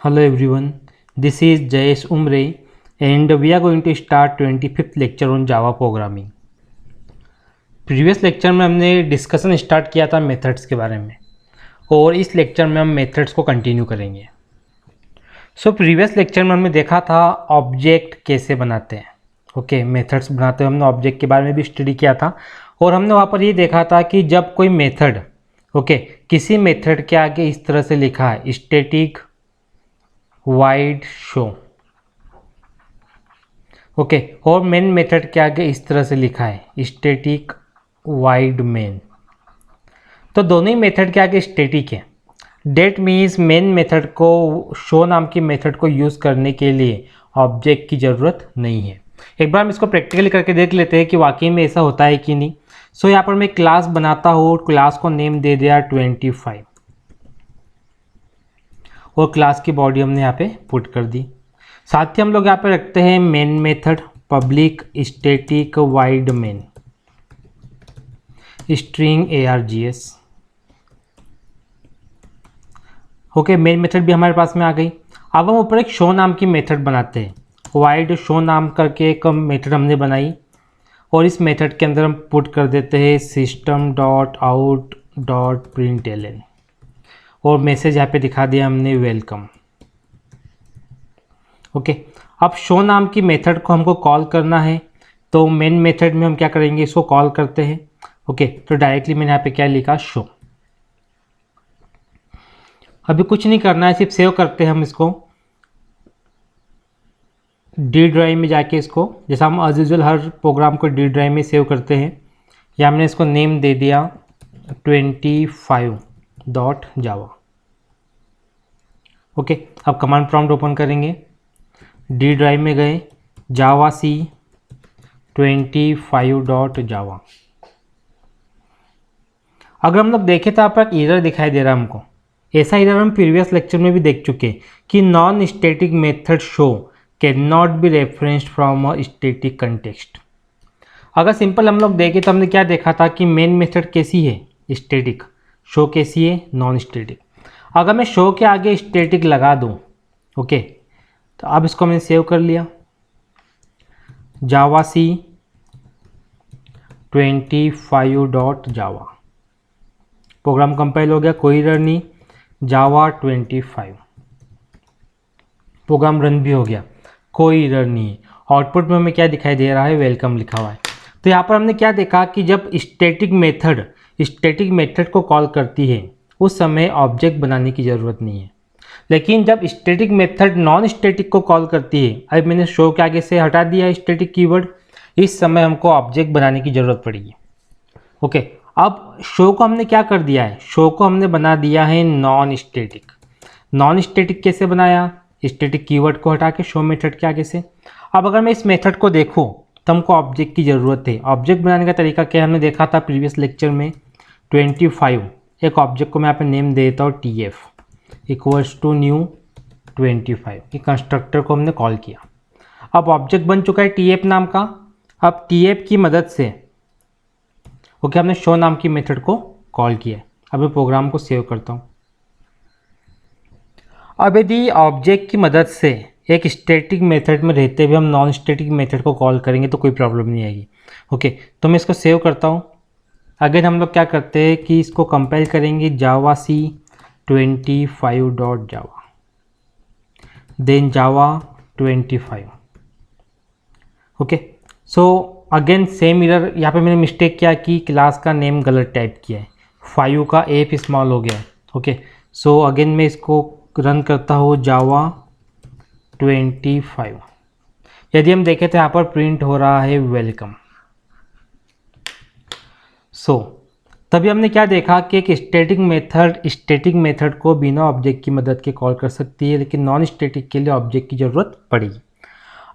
Hello everyone, this is Jayesh Umre and we are going to start 25th lecture on Java programming. Previous lecture में हमने discussion start किया था methods के बारे में और इस लेक्चर में हम मेथड्स को कंटिन्यू करेंगे. प्रीवियस लेक्चर में हमने देखा था ऑब्जेक्ट कैसे बनाते हैं. ओके, मेथड्स बनाते हुए हमने ऑब्जेक्ट के बारे में भी स्टडी किया था और हमने वहाँ पर ये देखा था कि जब कोई मेथड किसी मेथड के आगे इस तरह से लिखा है स्टैटिक वाइड शो, और मेन मेथड के आगे इस तरह से लिखा है स्टैटिक वाइड मेन, तो दोनों ही मेथड के आगे स्टैटिक है. डेट मीन्स मेन मेथड को शो नाम की मेथड को यूज़ करने के लिए ऑब्जेक्ट की ज़रूरत नहीं है. एक बार हम इसको प्रैक्टिकली करके देख लेते हैं कि वाकई में ऐसा होता है कि नहीं. यहाँ पर मैं क्लास बनाता हूँ, क्लास को नेम दे दिया 25 और क्लास की बॉडी हमने यहाँ पे पुट कर दी. साथ ही हम लोग यहाँ पे रखते हैं main method public static wide main string args. Main method भी हमारे पास में आ गई. अब हम ऊपर एक शो नाम की मेथड बनाते हैं. वाइड शो नाम करके एक मेथड हमने बनाई और इस मेथड के अंदर हम पुट कर देते हैं system.out.println और मैसेज यहाँ पे दिखा दिया हमने वेलकम. अब शो नाम की मेथड को हमको कॉल करना है, तो मेन मेथड में हम क्या करेंगे, इसको कॉल करते हैं. तो डायरेक्टली मैंने यहाँ पे क्या लिखा, शो. अभी कुछ नहीं करना है, सिर्फ सेव करते हैं हम इसको डी ड्राइव में जाके. इसको जैसा हम एज यूजुअल हर प्रोग्राम को डी ड्राइव में सेव करते हैं, या हमने इसको नेम दे दिया 25.java. अब कमांड प्रॉम्प्ट ओपन करेंगे, डी ड्राइव में गए, जावा सी 25.java. अगर हम लोग देखें तो आप एक एरर दिखाई दे रहा है हमको. ऐसा एरर हम प्रीवियस लेक्चर में भी देख चुके हैं कि non static method show can not be referenced from a static context. अगर सिंपल हम लोग देखें तो हमने क्या देखा था कि मेन मेथड कैसी है, स्टैटिक. शो कैसी है, नॉन स्टैटिक. अगर मैं शो के आगे स्टैटिक लगा दूं, तो अब इसको मैंने सेव कर लिया, जावा सी 25.java. प्रोग्राम कंपाइल हो गया, कोई एरर नहीं. जावा 25 प्रोग्राम रन भी हो गया, कोई एरर नहीं है. आउटपुट में हमें क्या दिखाई दे रहा है, वेलकम लिखा हुआ है. तो यहाँ पर हमने क्या देखा कि जब स्टैटिक मेथड को कॉल करती है उस समय ऑब्जेक्ट बनाने की ज़रूरत नहीं है. लेकिन जब स्टैटिक मेथड नॉन स्टैटिक को कॉल करती है, अब मैंने शो के आगे से हटा दिया स्टैटिक कीवर्ड, इस समय हमको ऑब्जेक्ट बनाने की ज़रूरत पड़ेगी. अब शो को हमने क्या कर दिया है, शो को हमने बना दिया है नॉन स्टैटिक. नॉन स्टैटिक कैसे बनाया, स्टैटिक कीवर्ड को हटा के शो मेथड के आगे से. अब अगर मैं इस मेथड को देखूँ तो हमको ऑब्जेक्ट की ज़रूरत है. ऑब्जेक्ट बनाने का तरीका क्या हमने देखा था प्रीवियस लेक्चर में, 25. एक ऑब्जेक्ट को मैं यहाँ पे नेम दे देता हूँ TF इक्वल्स टू न्यू 25. ये कंस्ट्रक्टर को हमने कॉल किया. अब ऑब्जेक्ट बन चुका है TF नाम का. अब TF की मदद से हमने शो नाम की मेथड को कॉल किया. अब मैं प्रोग्राम को सेव करता हूँ. अब यदि ऑब्जेक्ट की मदद से एक स्टैटिक मेथड में रहते हुए हम नॉन स्टैटिक मेथड को कॉल करेंगे तो कोई प्रॉब्लम नहीं आएगी. तो मैं इसको सेव करता हूँ. अगेन हम लोग क्या करते हैं कि इसको कंपाइल करेंगे, जावा सी 25.java देन जावा 25. Again same error. यहाँ पे मैंने मिस्टेक किया कि क्लास का नेम गलत टाइप किया है, 5 का F स्मॉल हो गया है. अगेन मैं इसको रन करता हूँ, जावा 25. यदि हम देखें तो यहाँ पर प्रिंट हो रहा है वेलकम. तभी हमने क्या देखा कि एक स्टैटिक मेथड को बिना ऑब्जेक्ट की मदद के कॉल कर सकती है, लेकिन नॉन स्टैटिक के लिए ऑब्जेक्ट की ज़रूरत पड़ेगी.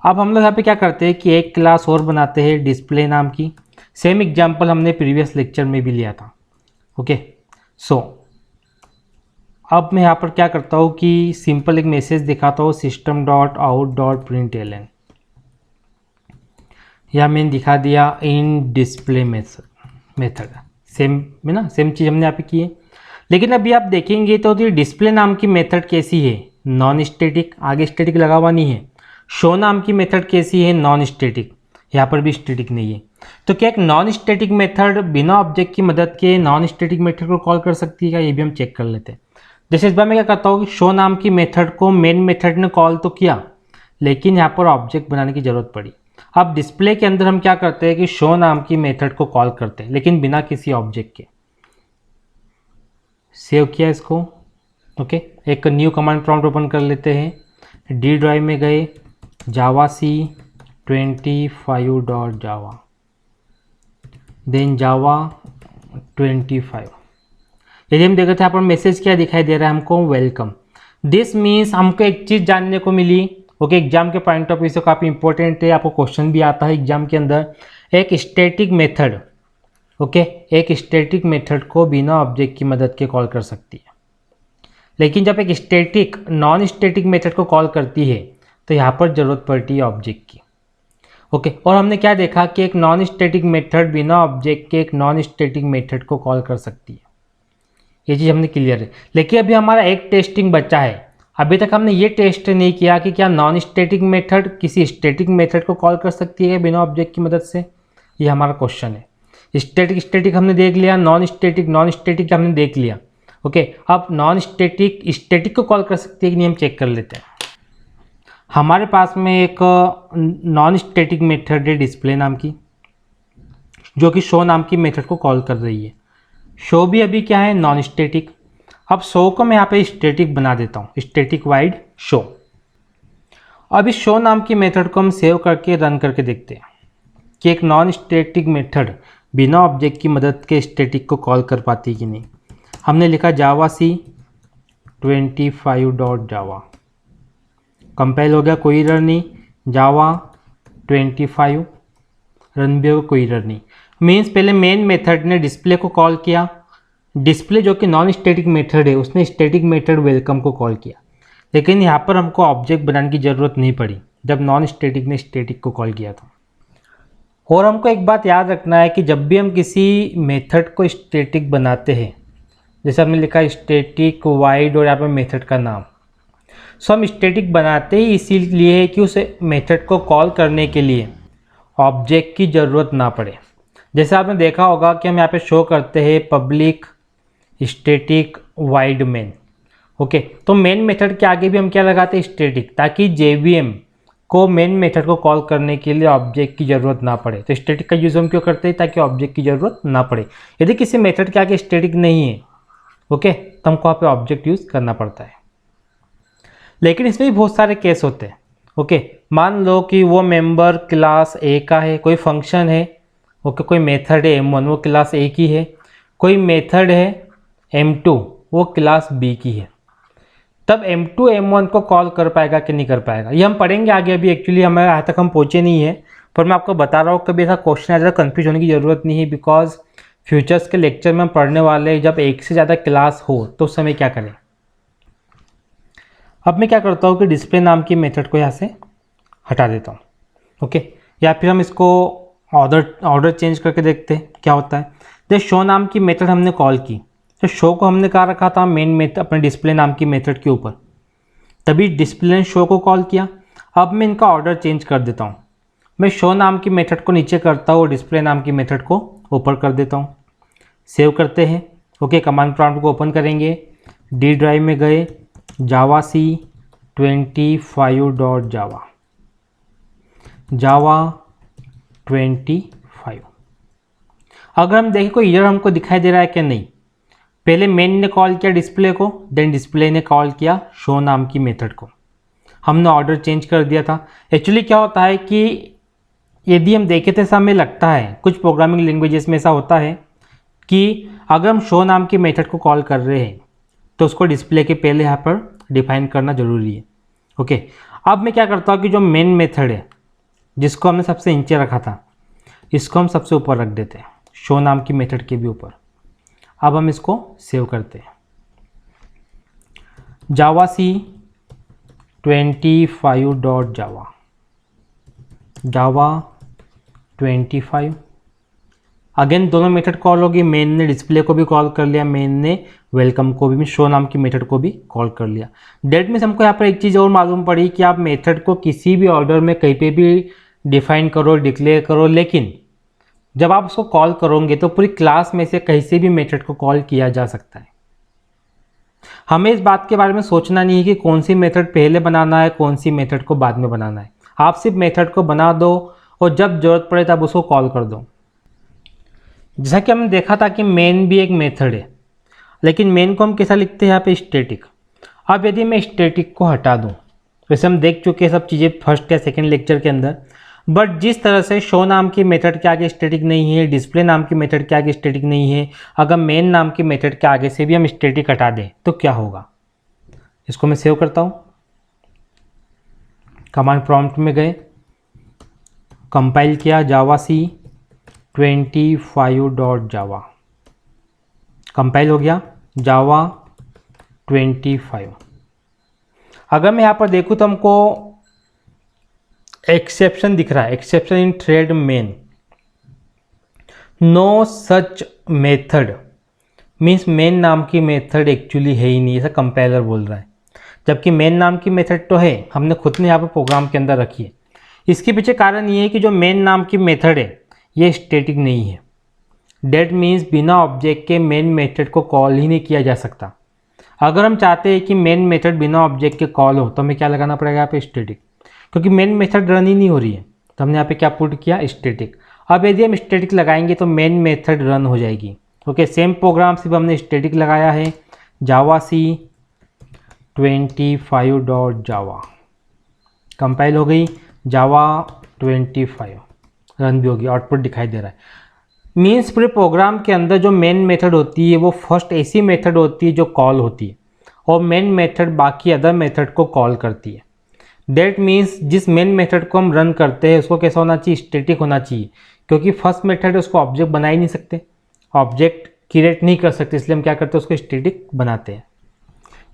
अब हम लोग यहाँ पे क्या करते हैं कि एक क्लास और बनाते हैं डिस्प्ले नाम की. सेम एग्जांपल हमने प्रीवियस लेक्चर में भी लिया था. अब मैं यहाँ पर क्या करता हूँ कि सिंपल एक मैसेज दिखाता हूँ system.out.println. या मैंने दिखा दिया इन डिस्प्ले मेथड. सेम है ना, सेम चीज़ हमने यहाँ पे की है. लेकिन अभी आप देखेंगे तो डिस्प्ले नाम की मेथड कैसी है, नॉन स्टैटिक, आगे स्टैटिक लगा हुआ नहीं है। शो नाम की मेथड कैसी है, नॉन स्टैटिक, यहाँ पर भी स्टैटिक नहीं है। तो क्या एक नॉन स्टैटिक मेथड बिना ऑब्जेक्ट की मदद के नॉन स्टैटिक मेथड को कॉल कर सकती है क्या, ये भी हम चेक कर लेते हैं। जैसे इस बार मैं क्या करता हूँ कि शो नाम की मेथड को मेन मेथड ने कॉल तो किया, लेकिन यहाँ पर ऑब्जेक्ट बनाने की जरूरत पड़ी। अब डिस्प्ले के अंदर हम क्या करते हैं कि शो नाम की मेथड को कॉल करते हैं, लेकिन बिना किसी ऑब्जेक्ट के। सेव किया इसको, ओके। एक न्यू कमांड प्रॉम्प्ट ओपन कर लेते हैं। डी ड्राइव में गए, जावा-सी 25.java, देन जावा 25। यदि हम देखते हैं यहाँ पर मैसेज क्या दिखाई दे रहा है हमको, वेलकम। दिस मीन्स हमको एक चीज़ जानने को मिली, ओके। एग्जाम के पॉइंट ऑफ व्यू से काफ़ी इंपॉर्टेंट है, आपको क्वेश्चन भी आता है एग्जाम के अंदर। एक स्टैटिक मेथड, ओके, एक स्टैटिक मेथड को बिना ऑब्जेक्ट की मदद के कॉल कर सकती है, लेकिन जब एक स्टैटिक नॉन स्टैटिक मेथड को कॉल करती है तो यहाँ पर ज़रूरत पड़ती है ऑब्जेक्ट की, ओके। और हमने क्या देखा कि एक नॉन स्टैटिक मेथड बिना ऑब्जेक्ट के एक नॉन स्टैटिक मेथड को कॉल कर सकती है, ये चीज़ हमने क्लियर है। लेकिन अभी हमारा एक टेस्टिंग बचा है, अभी तक हमने ये टेस्ट नहीं किया कि क्या नॉन स्टैटिक मेथड किसी स्टैटिक मेथड को कॉल कर सकती है बिना ऑब्जेक्ट की मदद से, ये हमारा क्वेश्चन है। स्टैटिक स्टैटिक हमने देख लिया, नॉन स्टैटिक हमने देख लिया, ओके। अब नॉन स्टैटिक स्टैटिक को कॉल कर सकती है कि नहीं, हम चेक कर लेते हैं। हमारे पास में एक नॉन स्टैटिक मेथड है डिस्प्ले नाम की, जो कि शो नाम की मेथड को कॉल कर रही है। शो भी अभी क्या है, नॉन स्टैटिक। अब शो को मैं यहाँ पे स्टैटिक बना देता हूँ, स्टैटिक वाइड शो। अब इस शो नाम की मेथड को हम सेव करके रन करके देखते हैं कि एक नॉन स्टैटिक मेथड बिना ऑब्जेक्ट की मदद के स्टैटिक को कॉल कर पाती कि नहीं। हमने लिखा जावा-सी 25.java, कंपाइल हो गया, कोई एरर नहीं। जावा 25 रन भी होगा, कोई एरर नहीं। मीन्स पहले मेन मेथड ने डिस्प्ले को कॉल किया, डिस्प्ले जो कि नॉन स्टैटिक मेथड है उसने स्टैटिक मेथड वेलकम को कॉल किया, लेकिन यहाँ पर हमको ऑब्जेक्ट बनाने की ज़रूरत नहीं पड़ी जब नॉन स्टैटिक ने स्टैटिक को कॉल किया था। और हमको एक बात याद रखना है कि जब भी हम किसी मेथड को स्टैटिक बनाते हैं, जैसे हमने लिखा स्टैटिक वाइड और यहाँ पर मेथड का नाम, सो हम स्टैटिक बनाते ही इसीलिए कि उस मेथड को कॉल करने के लिए ऑब्जेक्ट की ज़रूरत ना पड़े। जैसे आपने देखा होगा कि हम यहाँ पे शो करते हैं public static wide main, okay. तो मेन मेथड के आगे भी हम क्या लगाते हैं, स्टैटिक, ताकि जेवीएम को मेन मेथड को कॉल करने के लिए ऑब्जेक्ट की ज़रूरत ना पड़े। तो स्टैटिक का यूज़ हम क्यों करते हैं, ताकि ऑब्जेक्ट की ज़रूरत ना पड़े। यदि किसी मेथड के आगे स्टैटिक नहीं है, ओके, तो हमको वहाँ पे ऑब्जेक्ट यूज़ करना पड़ता है। लेकिन इसमें भी बहुत सारे केस होते हैं, ओके। मान लो कि वो मेंबर क्लास ए का है, कोई फंक्शन है, ओके, कोई मेथड है M1 वो क्लास ए की है, कोई मेथड है M2 वो क्लास बी की है, तब M2 M1 को कॉल कर पाएगा कि नहीं कर पाएगा, ये हम पढ़ेंगे आगे। अभी एक्चुअली हमारे यहाँ तक हम पहुँचे नहीं है, पर मैं आपको बता रहा हूँ कभी ऐसा क्वेश्चन आ जाए कन्फ्यूज होने की ज़रूरत नहीं है, बिकॉज फ्यूचर्स के लेक्चर में हम पढ़ने वाले जब एक से ज़्यादा क्लास हो तो उस समय क्या करें। अब मैं क्या करता हूँ कि डिस्प्ले नाम की मेथड को यहाँ से हटा देता हूँ, ओके। या फिर हम इसको ऑर्डर चेंज करके देखते हैं क्या होता है। जैसे शो नाम की मेथड हमने कॉल की, तो शो को हमने कहाँ रखा था, मेन मेथड अपने डिस्प्ले नाम की मेथड के ऊपर, तभी डिस्प्ले ने शो को कॉल किया। अब मैं इनका ऑर्डर चेंज कर देता हूँ, मैं शो नाम की मेथड को नीचे करता हूँ और डिस्प्ले नाम की मेथड को ऊपर कर देता हूँ। सेव करते हैं, ओके। कमांड प्रॉम्प्ट को ओपन करेंगे, डी ड्राइव में गए, जावा-सी 25.java, जावा 25। अगर हम देखें कोई एरर हमको दिखाई दे रहा है कि नहीं, पहले मेन ने कॉल किया डिस्प्ले को, देन डिस्प्ले ने कॉल किया शो नाम की मेथड को, हमने ऑर्डर चेंज कर दिया था। एक्चुअली क्या होता है कि यदि हम देखें तो हमें लगता है कुछ प्रोग्रामिंग लैंग्वेजेस में ऐसा होता है कि अगर हम शो नाम की मेथड को कॉल कर रहे हैं तो उसको डिस्प्ले के पहले यहाँ पर डिफाइन करना ज़रूरी है, ओके। अब मैं क्या करता हूँ कि जो मेन मेथड है जिसको हमने सबसे नीचे रखा था, इसको हम सबसे ऊपर रख देते हैं, शो नाम की मेथड के भी ऊपर। अब हम इसको सेव करते हैं, जावा-सी 25.java, जावा 25। अगेन दोनों मेथड कॉल होगी, मेन ने डिस्प्ले को भी कॉल कर लिया, मेन ने वेलकम को भी, शो नाम की मेथड को भी कॉल कर लिया। डेट मीन्स हमको यहाँ पर एक चीज़ और मालूम पड़ी कि आप मेथड को किसी भी ऑर्डर में कहीं पे भी डिफाइन करो, डिक्लेयर करो, लेकिन जब आप उसको कॉल करोगे तो पूरी क्लास में से कहीं से भी मेथड को कॉल किया जा सकता है। हमें इस बात के बारे में सोचना नहीं है कि कौन सी मेथड पहले बनाना है, कौन सी मेथड को बाद में बनाना है। आप सिर्फ मेथड को बना दो और जब जरूरत पड़े तब उसको कॉल कर दो। जैसा कि हमने देखा था कि मेन भी एक मेथड है, लेकिन मेन को हम कैसा लिखते हैं यहाँ पे, स्टैटिक। अब यदि मैं स्टैटिक को हटा दूँ, वैसे हम देख चुके हैं सब चीज़ें फर्स्ट या सेकेंड लेक्चर के अंदर, बट जिस तरह से शो नाम की मेथड के आगे स्टैटिक नहीं है, डिस्प्ले नाम की मेथड के आगे स्टैटिक नहीं है, अगर मेन नाम की मेथड के आगे से भी हम स्टैटिक हटा दें तो क्या होगा। इसको मैं सेव करता हूँ, कमांड प्रॉम्प्ट में गए, कंपाइल किया, जावा-सी 25.java, कंपाइल हो गया जावा 25। अगर मैं यहाँ पर देखूँ तो हमको एक्सेप्शन दिख रहा है, exception in thread main, no such method, means main नाम की मेथड एक्चुअली है ही नहीं, ऐसा कंपाइलर बोल रहा है। जबकि मेन नाम की मेथड तो है, हमने खुद ने यहाँ पर प्रोग्राम के अंदर रखी है। इसके पीछे कारण ये है कि जो मेन नाम की मेथड है ये स्टैटिक नहीं है। डेट मीन्स बिना ऑब्जेक्ट के मेन मेथड को कॉल ही नहीं किया जा सकता। अगर हम चाहते हैं कि मेन मेथड बिना ऑब्जेक्ट के कॉल हो तो हमें क्या लगाना पड़ेगा यहाँ पे, स्टैटिक, क्योंकि मेन मेथड रन ही नहीं हो रही है। तो हमने यहाँ पे क्या पुट किया, स्टैटिक। अब यदि हम स्टैटिक लगाएंगे तो मेन मेथड रन हो जाएगी। ओके, सेम प्रोग्राम सिर्फ हमने स्टैटिक लगाया है, जावा-सी 25.java, कंपाइल हो गई, जावा 25 रन भी होगी, आउटपुट दिखाई दे रहा है। मीन्स पूरे प्रोग्राम के अंदर जो मेन मेथड होती है वो फर्स्ट ऐसी मेथड होती है जो कॉल होती है, और मेन मेथड बाकी अदर मेथड को कॉल करती है। दैट मीन्स जिस मेन मेथड को हम रन करते हैं उसको कैसा होना चाहिए, स्टैटिक होना चाहिए, क्योंकि फर्स्ट मेथड है उसको ऑब्जेक्ट बना ही नहीं सकते, ऑब्जेक्ट क्रिएट नहीं कर सकते, इसलिए हम क्या करते हैं, उसको स्टैटिक बनाते हैं।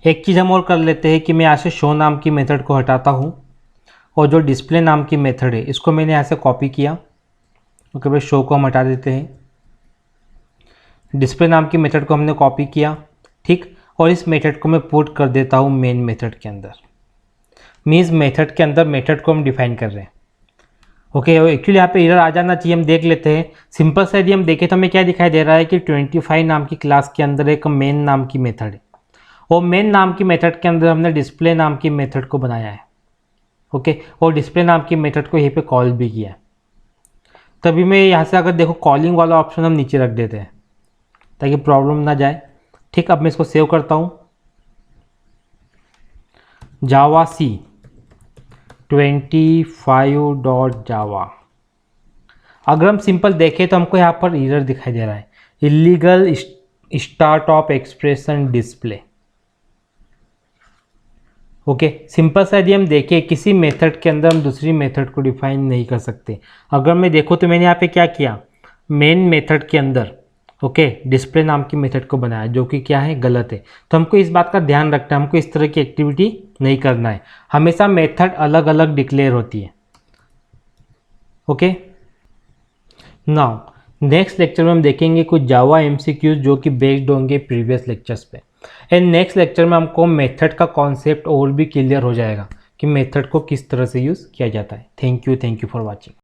एक चीज़ हम और कर लेते हैं कि मैं यहाँ से शो नाम की मेथड को हटाता हूँ और जो डिस्प्ले नाम की मेथड है इसको मैंने यहाँ से कॉपी किया। ओके भाई, शो को हम हटा देते हैं, डिस्प्ले नाम की मेथड को हमने कॉपी किया, ठीक, और इस मेथड को मैं पुट कर देता हूँ मेन मेथड के अंदर। मीन्स मेथड के अंदर मेथड को हम डिफाइन कर रहे हैं। ओके, एक्चुअली यहाँ पे एरर आ जाना चाहिए, हम देख लेते हैं। सिंपल से यदि हम देखें तो हमें क्या दिखाई दे रहा है कि 25 नाम की क्लास के अंदर एक मेन नाम की मेथड है, और मेन नाम की मेथड के अंदर हमने डिस्प्ले नाम की मेथड को बनाया है। ओके, और डिस्प्ले नाम की मेथड को यहीं पे कॉल भी किया है। तभी मैं यहाँ से अगर देखो कॉलिंग वाला ऑप्शन हम नीचे रख देते हैं ताकि प्रॉब्लम ना जाए। ठीक, अब मैं इसको सेव करता हूँ, जावा-सी 25.java। अगर हम सिंपल देखें तो हमको यहाँ पर एरर दिखाई दे रहा है, illegal start of expression display. Okay, simple सा यदि हम देखें किसी मेथड के अंदर हम दूसरी मेथड को डिफाइन नहीं कर सकते। अगर मैं देखूँ तो मैंने यहाँ पे क्या किया, मेन मेथड के अंदर ओके डिस्प्ले नाम की मेथड को बनाया, जो कि क्या है, गलत है। तो हमको इस बात का ध्यान रखना है, हमको इस तरह की एक्टिविटी नहीं करना है। हमेशा मेथड अलग अलग डिक्लेयर होती है। ओके, नाउ नेक्स्ट लेक्चर में हम देखेंगे कुछ जावा एमसीक्यूज जो कि बेस्ड होंगे प्रीवियस लेक्चर्स पे। एंड नेक्स्ट लेक्चर में हमको मेथड का कॉन्सेप्ट और भी क्लियर हो जाएगा कि मेथड को किस तरह से यूज़ किया जाता है। Thank you for watching.